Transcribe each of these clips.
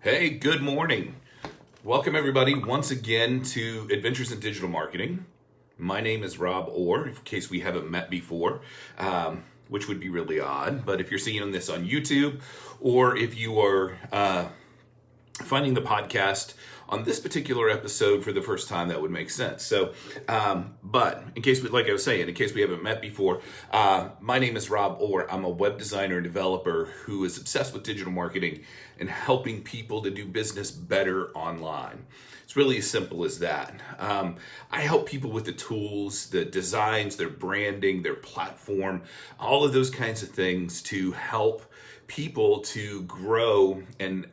Hey, good morning. Welcome everybody once again to Adventures in Digital Marketing. My name is Rob Orr, in case we haven't met before, which would be really odd. But if you're seeing this on YouTube or if you are finding the podcast on this particular episode for the first time, that would make sense. So, but in case, like I was saying, in case we haven't met before, my name is Rob Orr. I'm a web designer and developer who is obsessed with digital marketing and helping people to do business better online. It's really as simple as that. I help people with the tools, the designs, their branding, their platform, all of those kinds of things to help people to grow and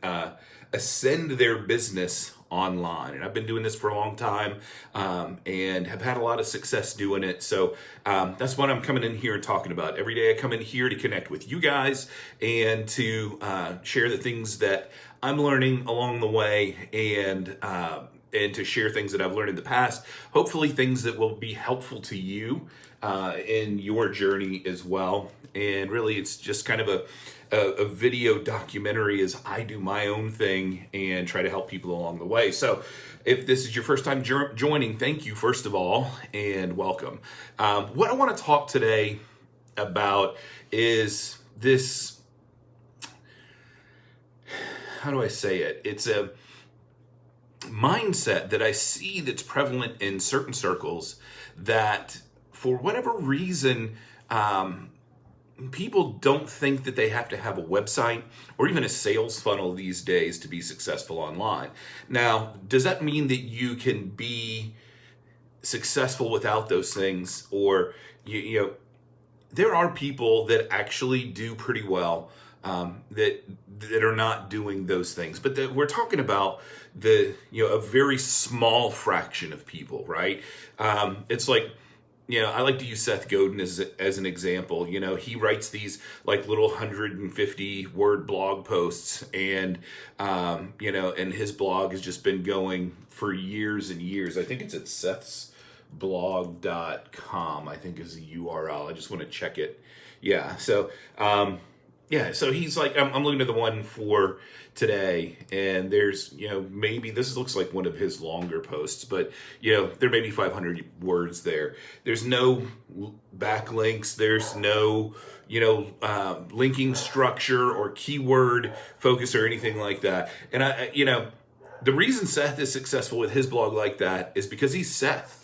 ascend their business online. And I've been doing this for a long time and have had a lot of success doing it. So that's what I'm coming in here and talking about. Every day I come in here to connect with you guys and to share the things that I'm learning along the way and to share things that I've learned in the past. Hopefully things that will be helpful to you in your journey as well. And really it's just kind of a video documentary as I do my own thing and try to help people along the way. So if this is your first time joining, thank you first of all, and welcome. What I want to talk today about is this, how do I say it? It's a mindset that I see that's prevalent in certain circles that for whatever reason, people don't think that they have to have a website or even a sales funnel these days to be successful online. Now, does that mean that you can be successful without those things? Or, you know, there are people that actually do pretty well that are not doing those things. But we're talking about a very small fraction of people, right? It's like, I like to use Seth Godin as an example. He writes these like little 150 word blog posts and his blog has just been going for years and years. I think it's at sethsblog.com, I think is the URL. I just want to check it. Yeah. So, so he's like, I'm looking at the one for today, and there's, maybe this looks like one of his longer posts, but, there may be 500 words there. There's no backlinks. There's no, linking structure or keyword focus or anything like that. And the reason Seth is successful with his blog like that is because he's Seth.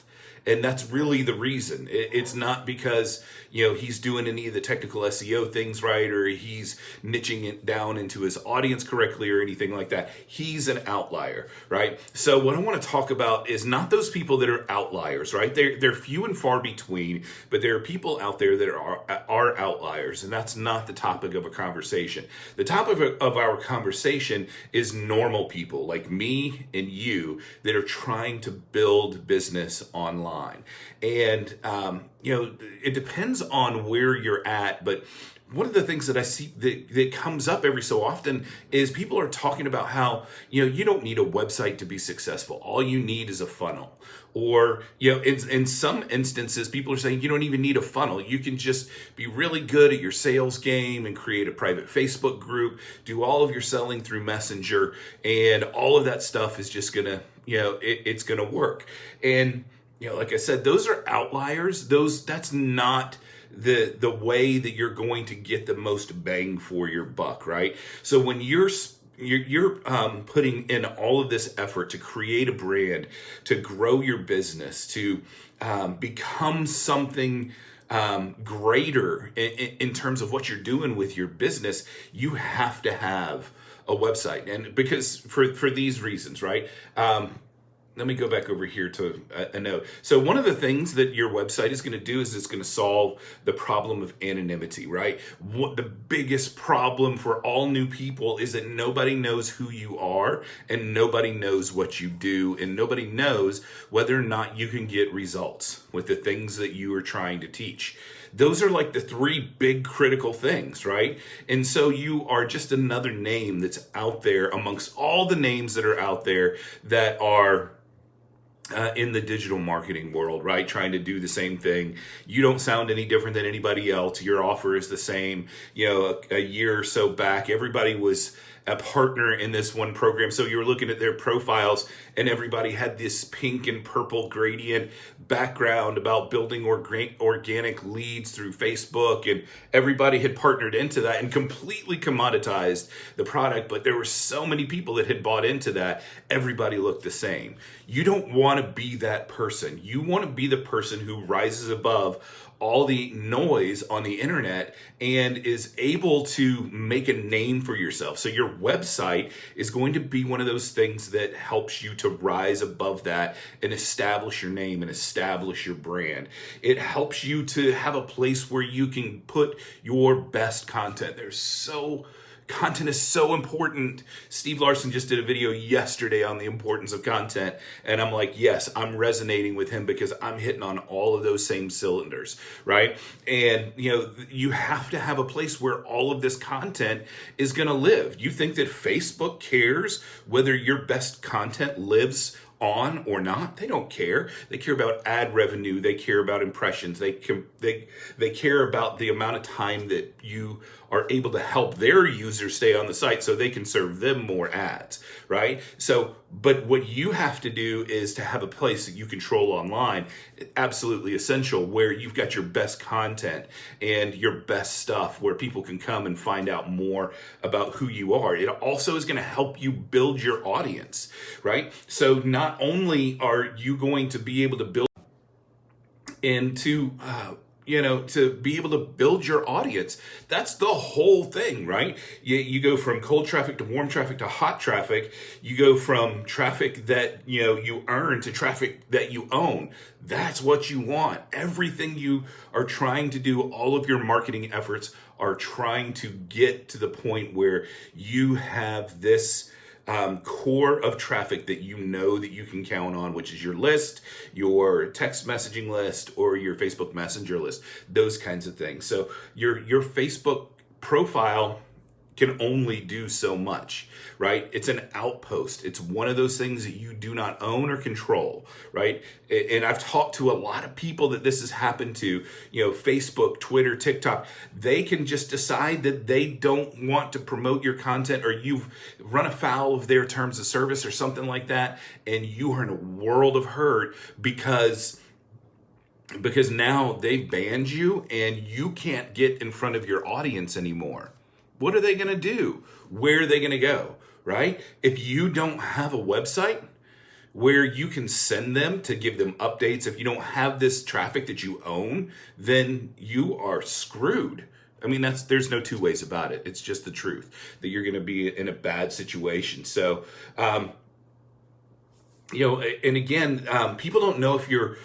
And that's really the reason. It's not because, he's doing any of the technical SEO things right, or he's niching it down into his audience correctly or anything like that. He's an outlier, right? So what I want to talk about is not those people that are outliers, right? They're few and far between, but there are people out there that are outliers, and that's not the topic of a conversation. The topic of our conversation is normal people like me and you that are trying to build business online. And, it depends on where you're at, but one of the things that I see that comes up every so often is people are talking about how, you don't need a website to be successful. All you need is a funnel. Or, in some instances, people are saying you don't even need a funnel. You can just be really good at your sales game and create a private Facebook group, do all of your selling through Messenger, and all of that stuff is just gonna, it's gonna work. And like I said, those are outliers. That's not the way that you're going to get the most bang for your buck, right? So when you're putting in all of this effort to create a brand, to grow your business, to become something greater in terms of what you're doing with your business, you have to have a website. And because for these reasons, right? Let me go back over here to a note. So one of the things that your website is going to do is it's going to solve the problem of anonymity, right? What the biggest problem for all new people is that nobody knows who you are and nobody knows what you do and nobody knows whether or not you can get results with the things that you are trying to teach. Those are like the three big critical things, right? And so you are just another name that's out there amongst all the names that are out there that are in the digital marketing world, right? Trying to do the same thing. You don't sound any different than anybody else. Your offer is the same. A year or so back, everybody was a partner in this one program. So you were looking at their profiles and everybody had this pink and purple gradient background about building organic leads through Facebook, and everybody had partnered into that and completely commoditized the product. But there were so many people that had bought into that, everybody looked the same. You don't want to be that person. You want to be the person who rises above all the noise on the internet and is able to make a name for yourself. So your website is going to be one of those things that helps you to rise above that and establish your name and establish your brand. It helps you to have a place where you can put your best content. Content is so important. Steve Larson just did a video yesterday on the importance of content. And I'm like, yes, I'm resonating with him because I'm hitting on all of those same cylinders, right? And, you have to have a place where all of this content is going to live. You think that Facebook cares whether your best content lives on or not? They don't care. They care about ad revenue. They care about impressions. They care about the amount of time that you are able to help their users stay on the site so they can serve them more ads, right? So, but what you have to do is to have a place that you control online, absolutely essential, where you've got your best content and your best stuff where people can come and find out more about who you are. It also is going to help you build your audience, right? So not only are you going to be able to build into to be able to build your audience. That's the whole thing, right? You go from cold traffic to warm traffic to hot traffic. You go from traffic that, you earn to traffic that you own. That's what you want. Everything you are trying to do, all of your marketing efforts are trying to get to the point where you have this core of traffic that that you can count on, which is your list, your text messaging list, or your Facebook Messenger list, those kinds of things. So your Facebook profile can only do so much, right? It's an outpost. It's one of those things that you do not own or control, right? And I've talked to a lot of people that this has happened to, Facebook, Twitter, TikTok. They can just decide that they don't want to promote your content, or you've run afoul of their terms of service or something like that, and you are in a world of hurt because now they've banned you and you can't get in front of your audience anymore. What are they going to do? Where are they going to go, right? If you don't have a website where you can send them to give them updates, if you don't have this traffic that you own, then you are screwed. I mean, there's no two ways about it. It's just the truth that you're going to be in a bad situation. So, and again, people don't know if you're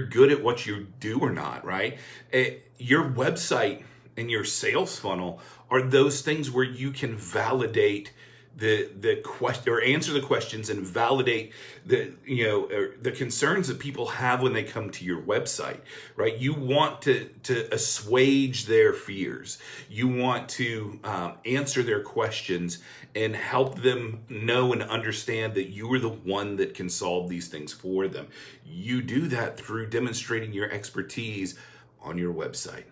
good at what you do or not, right? Your website and your sales funnel are those things where you can validate the question, or answer the questions and validate the concerns that people have when they come to your website, right? You want to assuage their fears. You want to answer their questions and help them know and understand that you are the one that can solve these things for them. You do that through demonstrating your expertise on your website.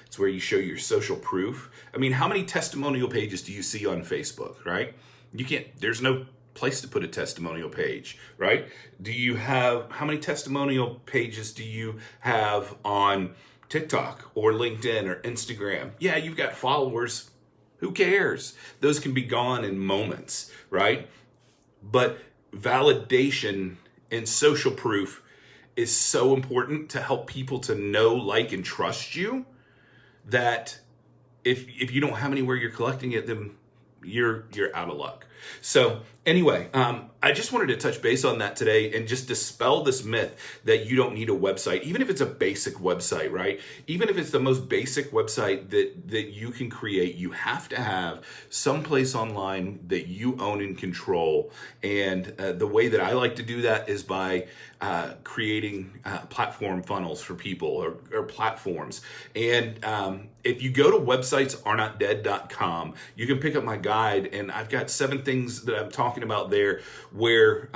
It's where you show your social proof. I mean, how many testimonial pages do you see on Facebook, right? There's no place to put a testimonial page, right? How many testimonial pages do you have on TikTok or LinkedIn or Instagram? Yeah, you've got followers. Who cares? Those can be gone in moments, right? But validation and social proof is so important to help people to know, like, and trust you, that if you don't have anywhere you're collecting it, then you're out of luck. So anyway, I just wanted to touch base on that today and just dispel this myth that you don't need a website, even if it's a basic website, right? Even if it's the most basic website that you can create, you have to have some place online that you own and control. And the way that I like to do that is by creating platform funnels for people, or platforms. And if you go to websitesarenotdead.com, you can pick up my guide, and I've got 7 things that I'm talking about there where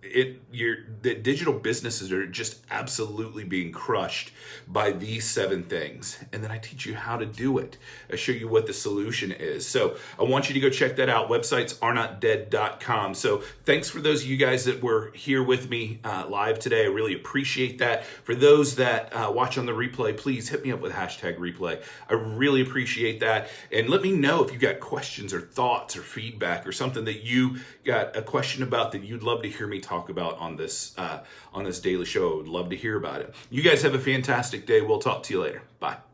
the digital businesses are just absolutely being crushed by these 7 things. And then I teach you how to do it. I show you what the solution is. So I want you to go check that out. Websites are not dead.com. So thanks for those of you guys that were here with me live today. I really appreciate that. For those that watch on the replay, please hit me up with #replay. I really appreciate that. And let me know if you got questions or thoughts or feedback or something that you got a question about that you'd love to hear me talk about on this daily show. I would love to hear about it. You guys have a fantastic day. We'll talk to you later. Bye.